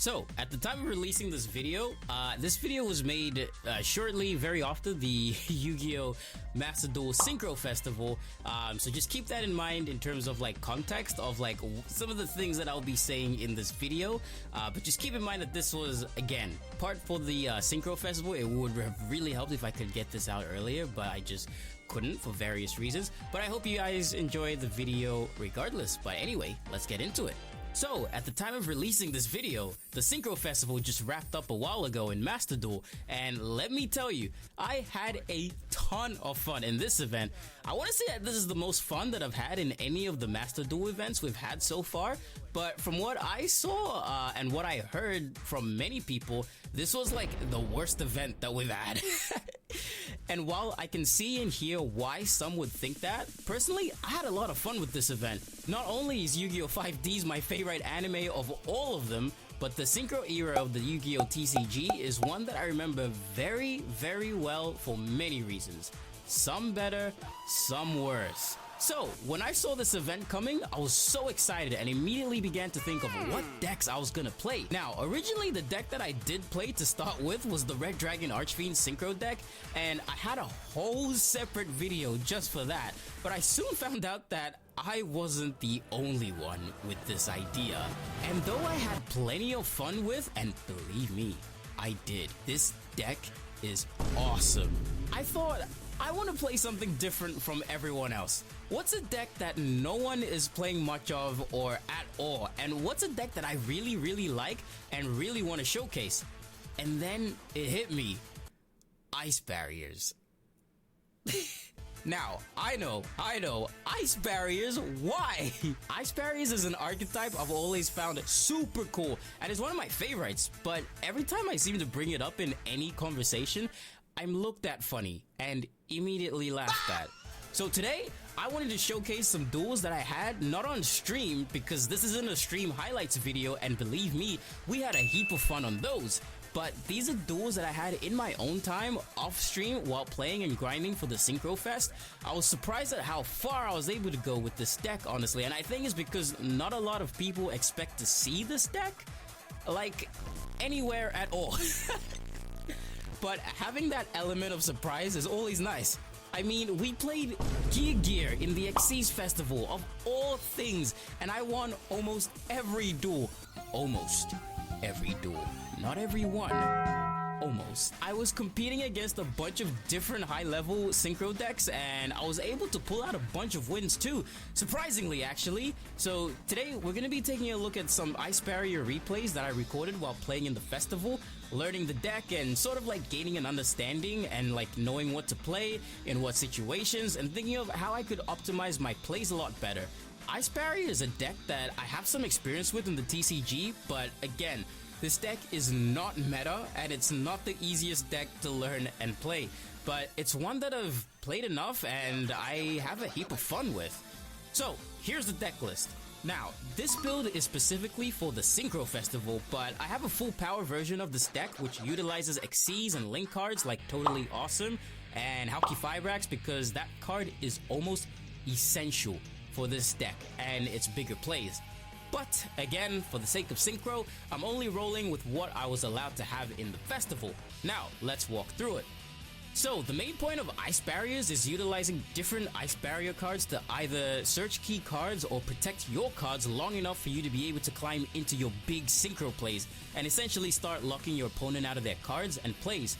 So, at the time of releasing this video was made shortly, very after the Yu-Gi-Oh Master Duel Synchro Festival. So just keep that in mind in terms of like context of like some of the things that I'll be saying in this video. But just keep in mind that this was, again, part for the Synchro Festival. It would have really helped if I could get this out earlier, but I just couldn't for various reasons. But I hope you guys enjoyed the video regardless. But anyway, let's get into it. So, at the time of releasing this video, the Synchro Festival just wrapped up a while ago in Master Duel, and let me tell you, I had a ton of fun in this event. I want to say that this is the most fun that I've had in any of the Master Duel events we've had so far, but from what I saw and what I heard from many people, this was like the worst event that we've had. And while I can see and hear why some would think that, personally, I had a lot of fun with this event. Not only is Yu-Gi-Oh 5Ds my favorite anime of all of them, but the Synchro era of the Yu-Gi-Oh TCG is one that I remember very, very well for many reasons. Some better, some worse. So, when I saw this event coming, I was so excited and immediately began to think of what decks I was gonna play. Now, originally the deck that I did play to start with was the Red Dragon Archfiend Synchro deck, and I had a whole separate video just for that. But I soon found out that I wasn't the only one with this idea. And though I had plenty of fun with, and believe me, I did, this deck is awesome. I thought, I want to play something different from everyone else. What's a deck that no one is playing much of or at all? And what's a deck that I really, really like and really want to showcase? And then it hit me. Ice barriers. Now, I know, ice barriers, why? Ice barriers is an archetype I've always found super cool and it's one of my favorites, but every time I seem to bring it up in any conversation, I'm looked at funny and immediately laughed at. So today, I wanted to showcase some duels that I had, not on stream, because this isn't a stream highlights video, and believe me, we had a heap of fun on those. But these are duels that I had in my own time, off stream, while playing and grinding for the Synchro Fest. I was surprised at how far I was able to go with this deck, honestly, and I think it's because not a lot of people expect to see this deck, like, anywhere at all. But having that element of surprise is always nice. I mean, we played Gear in the XYZ Festival of all things, and I won almost every duel. Almost every duel. Not every one. Almost. I was competing against a bunch of different high-level synchro decks, and I was able to pull out a bunch of wins too, surprisingly actually. So today we're going to be taking a look at some Ice Barrier replays that I recorded while playing in the festival, learning the deck and sort of like gaining an understanding and like knowing what to play, in what situations, and thinking of how I could optimize my plays a lot better. Ice Barrier is a deck that I have some experience with in the TCG, but again, this deck is not meta, and it's not the easiest deck to learn and play, but it's one that I've played enough and I have a heap of fun with. So, here's the deck list. Now, this build is specifically for the Synchro Festival, but I have a full power version of this deck which utilizes XYZ and Link cards like Totally Awesome and Hauki Fibrax, because that card is almost essential for this deck and its bigger plays. But again, for the sake of Synchro, I'm only rolling with what I was allowed to have in the festival. Now, let's walk through it. So, the main point of Ice Barriers is utilizing different Ice Barrier cards to either search key cards or protect your cards long enough for you to be able to climb into your big Synchro plays and essentially start locking your opponent out of their cards and plays.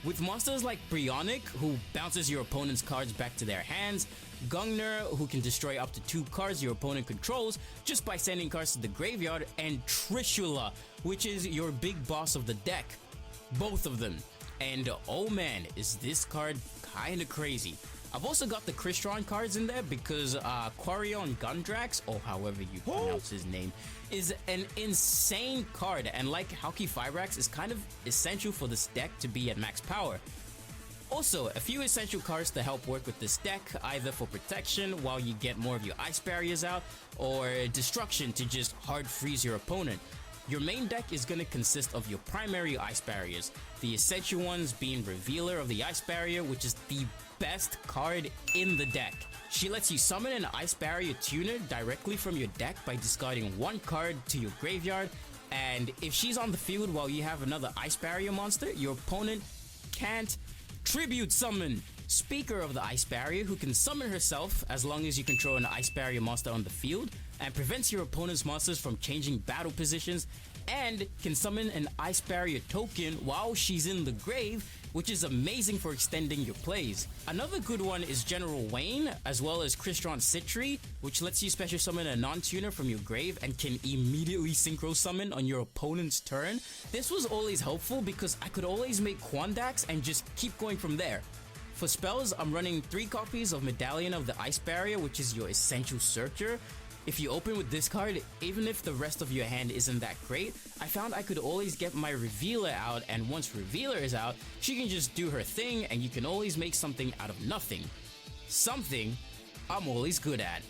With monsters like Brionic, who bounces your opponent's cards back to their hands, Gungner, who can destroy up to 2 cards your opponent controls just by sending cards to the graveyard, and Trishula, which is your big boss of the deck. Both of them. And oh man, is this card kinda crazy. I've also got the Crystron cards in there because Quarion Gundrax, or however you pronounce his name, is an insane card, and like Hauki Fibrax is kind of essential for this deck to be at max power. Also, a few essential cards to help work with this deck, either for protection while you get more of your Ice Barriers out, or destruction to just hard freeze your opponent. Your main deck is going to consist of your primary Ice Barriers, the essential ones being Revealer of the Ice Barrier, which is the best card in the deck. She lets you summon an Ice Barrier tuner directly from your deck by discarding 1 card to your graveyard And if she's on the field while you have another Ice Barrier monster, your opponent can't tribute summon Speaker of the Ice Barrier, who can summon herself as long as you control an Ice Barrier monster on the field, and prevents your opponent's monsters from changing battle positions, and can summon an Ice Barrier token while she's in the grave, which is amazing for extending your plays. Another good one is General Wayne, as well as Crystron Citri, which lets you special summon a non-tuner from your grave and can immediately synchro summon on your opponent's turn. This was always helpful because I could always make Quandax and just keep going from there. For spells, I'm running 3 copies of Medallion of the Ice Barrier, which is your essential searcher. If you open with this card, even if the rest of your hand isn't that great, I found I could always get my Revealer out, and once Revealer is out, she can just do her thing and you can always make something out of nothing. Something I'm always good at.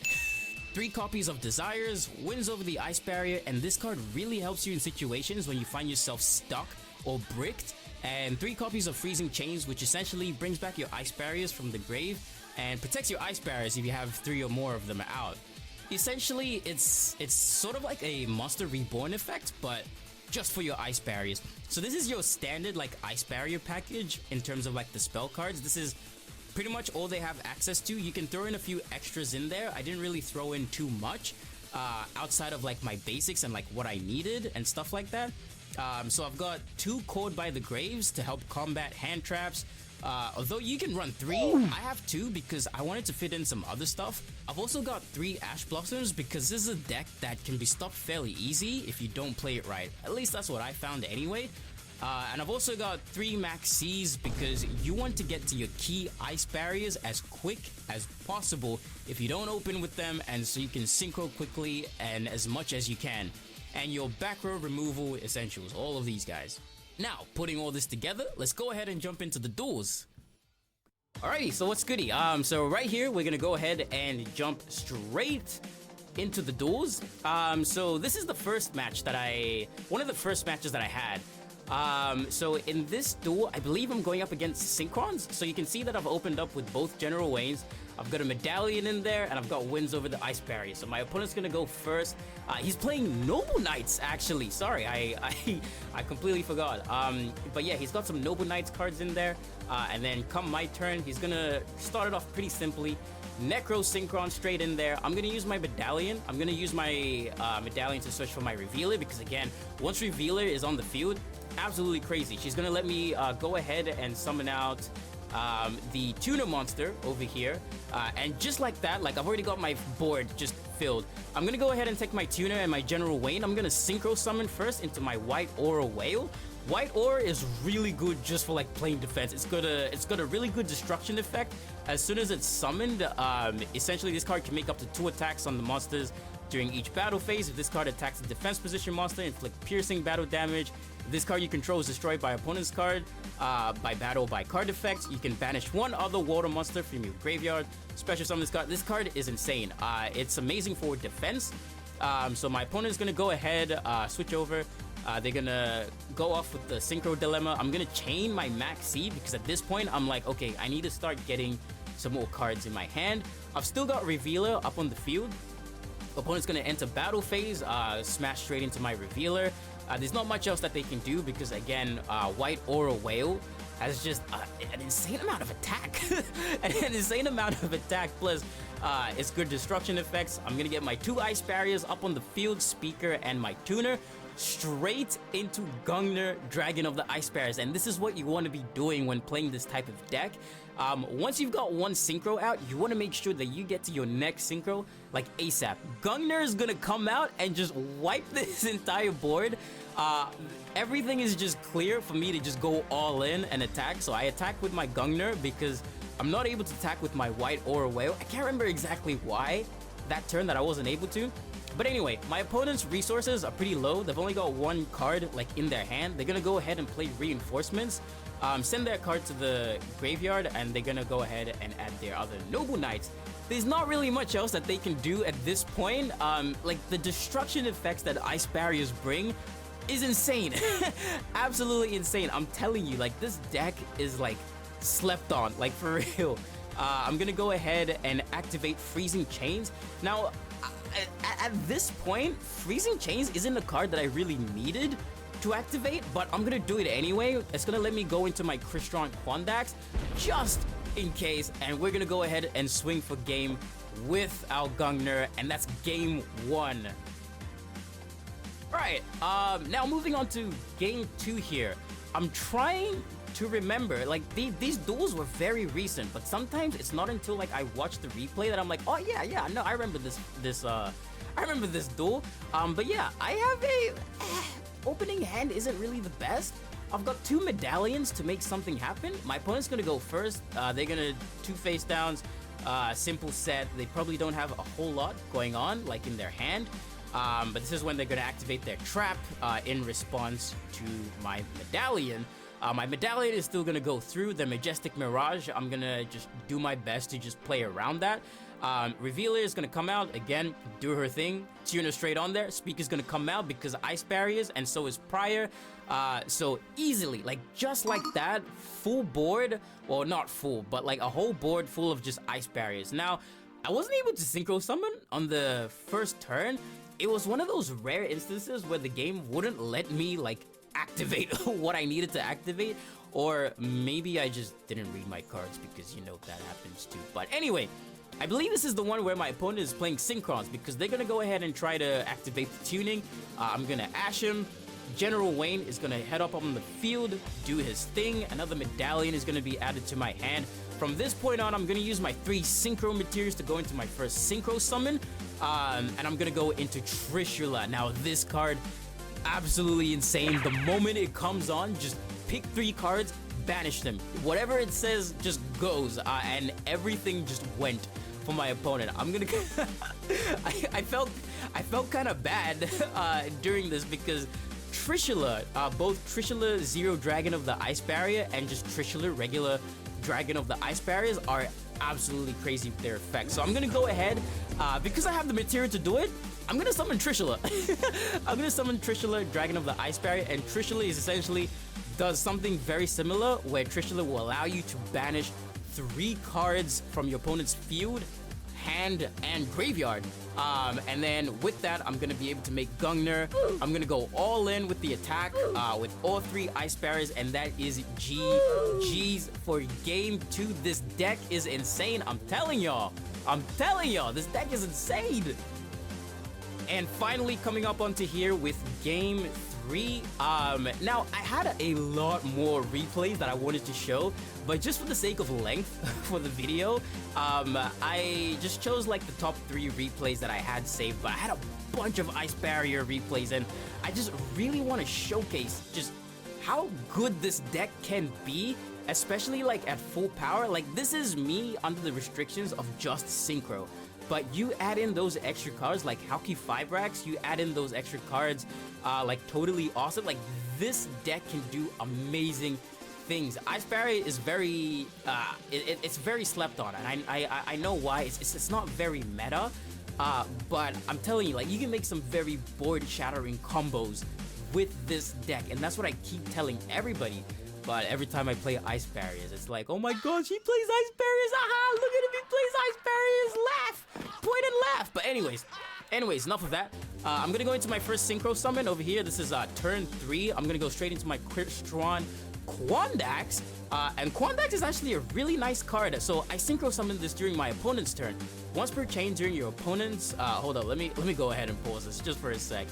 3 copies of Desires, wins over the Ice Barrier, and this card really helps you in situations when you find yourself stuck or bricked. And 3 copies of Freezing Chains, which essentially brings back your Ice Barriers from the grave and protects your Ice Barriers if you have 3 or more of them out. Essentially, it's sort of like a Monster Reborn effect, but just for your Ice Barriers. So this is your standard like Ice Barrier package in terms of like the spell cards. This is pretty much all they have access to. You can throw in a few extras in there. I didn't really throw in too much outside of like my basics and like what I needed and stuff like that. So I've got 2 Caught by the Graves to help combat hand traps. Although you can run 3, I have 2 because I wanted to fit in some other stuff. I've also got 3 Ash Blossoms because this is a deck that can be stopped fairly easy if you don't play it right. At least that's what I found anyway. And I've also got 3 Max C's because you want to get to your key Ice Barriers as quick as possible if you don't open with them, and so you can synchro quickly and as much as you can. And your back row removal essentials, all of these guys. Now, putting all this together, let's go ahead and jump into the duels. Alrighty, so what's goody? So right here, we're gonna go ahead and jump straight into the duels. So this is the first match that one of the first matches that I had. So in this duel, I believe I'm going up against Synchrons. So you can see that I've opened up with both General Waynes. I've got a Medallion in there, and I've got wins over the Ice Barrier. So my opponent's gonna go first. He's playing Noble Knights, actually. Sorry, I completely forgot. But yeah, he's got some Noble Knights cards in there. And then come my turn, he's gonna start it off pretty simply. Necro Synchron straight in there. I'm gonna use my Medallion. I'm gonna use my Medallion to search for my Revealer, because again, once Revealer is on the field, absolutely crazy. She's gonna let me go ahead and summon out the Tuner monster over here, and just like that, like I've already got my board just filled. I'm gonna go ahead and take my Tuner and my General Wayne. I'm gonna Synchro summon first into my White Aura Whale. White Aura is really good just for like plain defense. It's got a really good destruction effect. As soon as it's summoned, essentially this card can make up to 2 attacks on the monsters during each battle phase. If this card attacks a defense position monster, inflict piercing battle damage. If this card you control is destroyed by opponent's card by battle by card effects, you can banish 1 other water monster from your graveyard. Special summon this card. This card is insane. It's amazing for defense. So my opponent is gonna go ahead, switch over. They're gonna go off with the Synchro Dilemma. I'm gonna chain my Max C because at this point I'm like, okay, I need to start getting some more cards in my hand. I've still got Revealer up on the field. Opponent's gonna enter battle phase, smash straight into my Revealer. There's not much else that they can do because again, White Aura Whale has just an insane amount of attack. An insane amount of attack, plus it's good destruction effects. I'm gonna get my 2 Ice Barriers up on the field, Speaker and my Tuner, straight into Gungnir, Dragon of the Ice Barriers. And this is what you want to be doing when playing this type of deck. Once you've got 1 Synchro out, you want to make sure that you get to your next Synchro like ASAP. Gungnir is gonna come out and just wipe this entire board. Everything is just clear for me to just go all in and attack. So I attack with my Gungnir because I'm not able to attack with my White Aura Whale. I can't remember exactly why that turn that I wasn't able to. But anyway, my opponent's resources are pretty low. They've only got 1 card like in their hand. They're gonna go ahead and play Reinforcements, send that card to the graveyard, and they're gonna go ahead and add their other Noble Knights. There's not really much else that they can do at this point. Like the destruction effects that Ice Barriers bring is insane. Absolutely insane. I'm telling you, like this deck is like slept on, like for real. I'm gonna go ahead and activate Freezing Chains. Now, at this point, Freezing Chains isn't a card that I really needed to activate, but I'm gonna do it anyway. It's gonna let me go into my Crystron Quandax just in case, and we're gonna go ahead and swing for game with our Gungnir, and that's game 1. Alright, now moving on to game 2 here. I'm trying to remember, like, these duels were very recent, but sometimes it's not until, like, I watch the replay that I'm like, oh yeah, no, I remember I remember this duel. But yeah, I have a opening hand isn't really the best. I've got 2 medallions to make something happen. My opponent's gonna go first. They're gonna 2 face downs, simple set. They probably don't have a whole lot going on, like, in their hand. But this is when they're gonna activate their trap in response to my medallion. My medallion is still gonna go through the Majestic Mirage. I'm gonna just do my best to just play around that. Revealer is gonna come out, again, do her thing. Tuna straight on there. Speaker's gonna come out because Ice Barriers, and so is Prior. So easily, like, just like that, full board, well, not full, but like a whole board full of just Ice Barriers. Now, I wasn't able to Synchro Summon on the first turn. It was one of those rare instances where the game wouldn't let me, like, activate what I needed to activate, or maybe I just didn't read my cards, because, you know, that happens too. But anyway, I believe this is the one where my opponent is playing Synchrons, because they're gonna go ahead and try to activate the tuning. I'm gonna Ash him. General Wayne is gonna head up on the field, do his thing. Another medallion is gonna be added to my hand. From this point on, I'm gonna use my 3 Synchro materials to go into my first Synchro Summon. And I'm gonna go into Trishula. Now, this card, absolutely insane. The moment it comes on, just pick 3 cards, banish them. Whatever it says just goes, and everything just went for my opponent. I'm gonna I felt kind of bad during this, because Trishula, both Trishula Zero Dragon of the Ice Barrier and just Trishula regular Dragon of the Ice Barriers are absolutely crazy with their effects. So I'm gonna go ahead, because I have the material to do it, I'm gonna summon Trishula. I'm gonna summon Trishula, Dragon of the Ice Barrier, and Trishula is essentially does something very similar, where Trishula will allow you to banish 3 cards from your opponent's field, hand, and graveyard. And then with that, I'm gonna be able to make Gungnir. I'm gonna go all in with the attack, with all 3 Ice Barriers, and that is GG's for game 2. This deck is insane. I'm telling y'all, this deck is insane. And finally, coming up onto here with game 3. Now, I had a lot more replays that I wanted to show, but just for the sake of length for the video, I just chose like the top 3 replays that I had saved. But I had a bunch of Ice Barrier replays, and I just really want to showcase just how good this deck can be, especially like at full power. Like, this is me under the restrictions of just Synchro. But you add in those extra cards like Hauki 5 racks, you add in those extra cards like Totally Awesome. Like, this deck can do amazing things. Ice Barrier is very, it's very slept on, and I know why. It's not very meta, but I'm telling you, like, you can make some very board-shattering combos with this deck, and that's what I keep telling everybody. But every time I play Ice Barriers, it's like, oh my gosh, he plays Ice Barriers, aha, look at him, he plays Ice Barriers, laugh, point and laugh. But anyways, enough of that. I'm gonna go into my first Synchro Summon over here. This is turn 3. I'm gonna go straight into my Crystron Quandax, and Quandax is actually a really nice card. So I Synchro Summon this during my opponent's turn. Once per chain during your opponent's, hold up, let me go ahead and pause this just for a sec.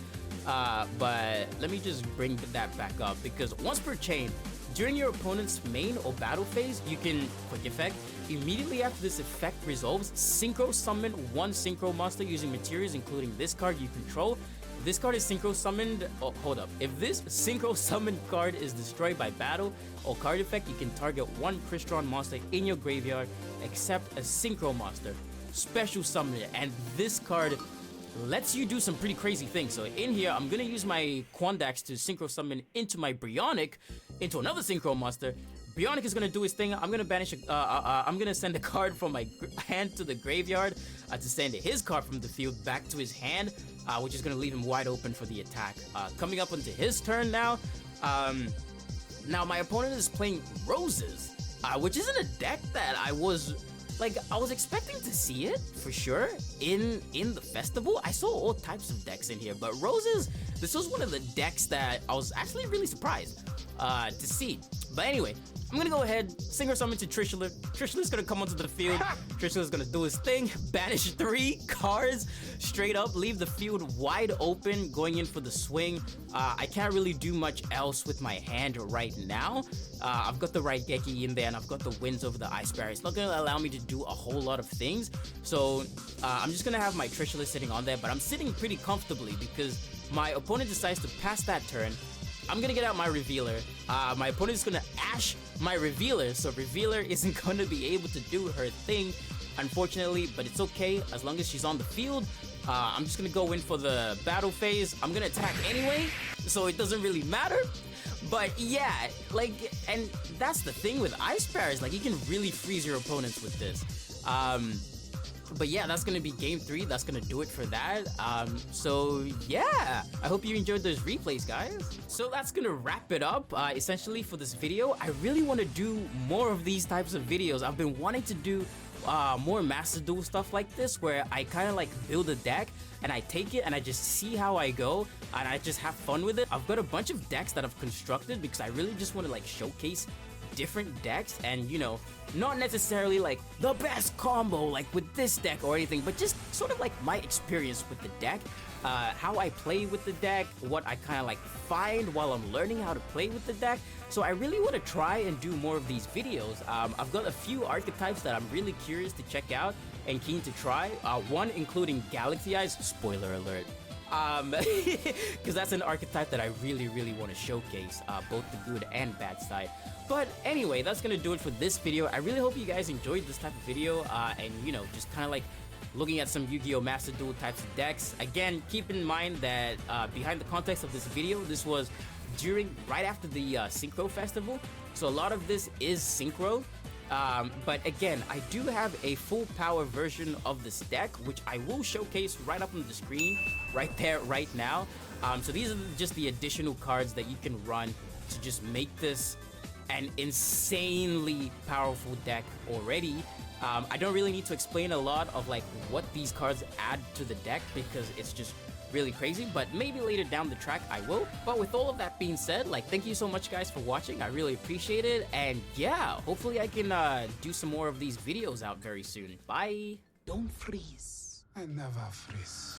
But let me just bring that back up, because once per chain, during your opponent's main or battle phase, you can, quick effect, immediately after this effect resolves, Synchro Summon 1 Synchro Monster using materials including this card you control. This card is Synchro Summoned, oh, hold up. If this Synchro Summoned card is destroyed by battle or card effect, you can target 1 Crystron monster in your graveyard except a Synchro Monster. Special Summon it, and this card lets you do some pretty crazy things. So in here, I'm gonna use my Quandax to Synchro Summon into my Brionic, into another Synchro Monster. Brionic is gonna do his thing. I'm gonna banish, I'm gonna send a card from my hand to the graveyard to send his card from the field back to his hand, which is gonna leave him wide open for the attack. Coming up onto his turn now. Now my opponent is playing Roses, which isn't a deck that I was like I was expecting to see it for sure in the festival. I saw all types of decks in here, but Roses, this was one of the decks that I was actually really surprised to see. But anyway, I'm gonna go ahead, Synchro Summon to Trishula. Trishula's gonna come onto the field. Trishula's gonna do his thing, banish 3 cards straight up, leave the field wide open, going in for the swing. I can't really do much else with my hand right now. I've got the Raigeki in there, and I've got the Winds over the Ice Barrier. It's not gonna allow me to do a whole lot of things. So I'm just gonna have my Trishula sitting on there, but I'm sitting pretty comfortably because my opponent decides to pass that turn. I'm gonna get out my Revealer. My opponent is gonna Ash my Revealer, so Revealer isn't gonna be able to do her thing, unfortunately, but it's okay as long as she's on the field. I'm just gonna go in for the battle phase. I'm gonna attack anyway, so it doesn't really matter. But yeah, like, and that's the thing with Ice Barriers, like you can really freeze your opponents with this. But yeah, that's gonna be game 3. That's gonna do it for that. So yeah, I hope you enjoyed those replays, guys. So that's gonna wrap it up essentially for this video. I really want to do more of these types of videos. I've been wanting to do more Master Duel stuff like this, where I kind of like build a deck and I take it and I just see how I go and I just have fun with it. I've got a bunch of decks that I've constructed because I really just want to like showcase different decks, and you know, not necessarily like the best combo like with this deck or anything, but just sort of like my experience with the deck, how I play with the deck, what I kind of like find while I'm learning how to play with the deck. So I really want to try and do more of these videos. I've got a few archetypes that I'm really curious to check out and keen to try, one including Galaxy Eyes, spoiler alert, because that's an archetype that I really want to showcase, both the good and bad side. But anyway, that's gonna do it for this video. I really hope you guys enjoyed this type of video, and you know, just kind of like looking at some Yu-Gi-Oh Master Duel types of decks. Again, keep in mind that behind the context of this video, this was right after the Synchro Festival, so a lot of this is Synchro. But again, I do have a full power version of this deck, which I will showcase right up on the screen, right there, right now. So these are just the additional cards that you can run to just make this an insanely powerful deck already. I don't really need to explain a lot of like what these cards add to the deck because it's just really crazy, but maybe later down the track I will. But with all of that being said, like, thank you so much guys for watching. I really appreciate it, and yeah, hopefully I can do some more of these videos out very soon. Bye. Don't freeze. I never freeze.